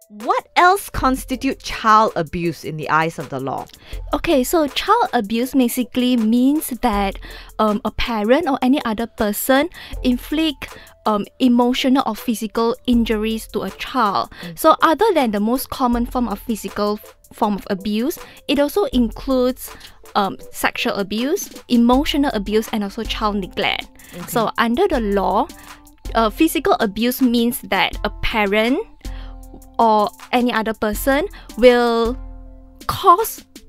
What else constitutes child abuse in the eyes of the law? Okay, so child abuse basically means that a parent or any other person inflict emotional or physical injuries to a child. So other than the most common form of physical form of abuse, it also includes sexual abuse, emotional abuse, and also child neglect. So under the law, physical abuse means that a parent or any other person will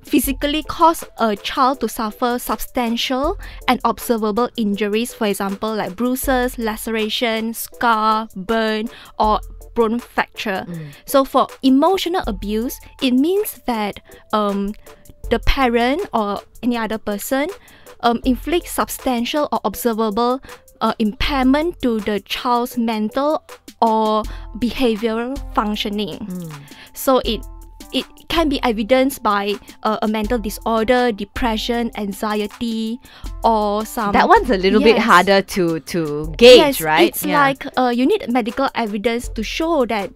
physically cause a child to suffer substantial and observable injuries, for example, like bruises, laceration, scar, burn, or bone fracture. So for emotional abuse, it means that the parent or any other person inflicts substantial or observable impairment to the child's mental or behavioral functioning. So it can be evidenced by a mental disorder, depression, anxiety, or some... That one's a little bit harder to gauge, right? It's like you need medical evidence to show that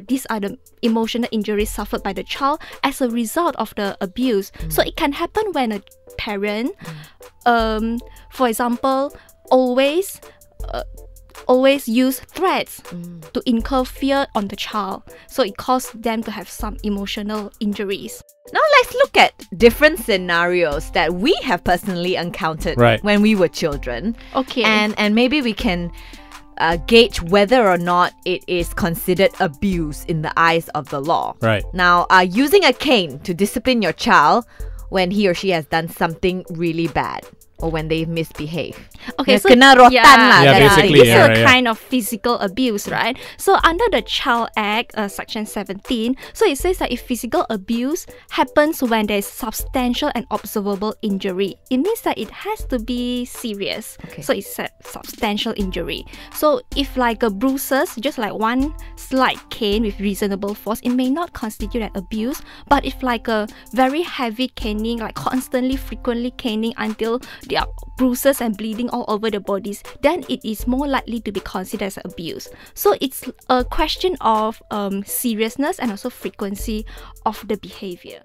these are the emotional injuries suffered by the child as a result of the abuse. So it can happen when a parent, for example, always use threats to incur fear on the child. So it causes them to have some emotional injuries. Now let's look at different scenarios that we have personally encountered when we were children. Okay. And maybe we can gauge whether or not it is considered abuse in the eyes of the law. Right. Now, using a cane to discipline your child when he or she has done something really bad, or when they misbehave. Okay, so kena rotan lah. Basically, this is a kind of physical abuse, right? So under the Child Act, Section 17, so it says that if physical abuse happens when there is substantial and observable injury, it means that it has to be serious. So it's a substantial injury. So if like a bruises, just like one slight cane with reasonable force, it may not constitute an abuse. But if like a very heavy caning, like constantly, frequently caning until there are bruises and bleeding all over the bodies, then it is more likely to be considered as abuse. So it's a question of seriousness and also frequency of the behavior.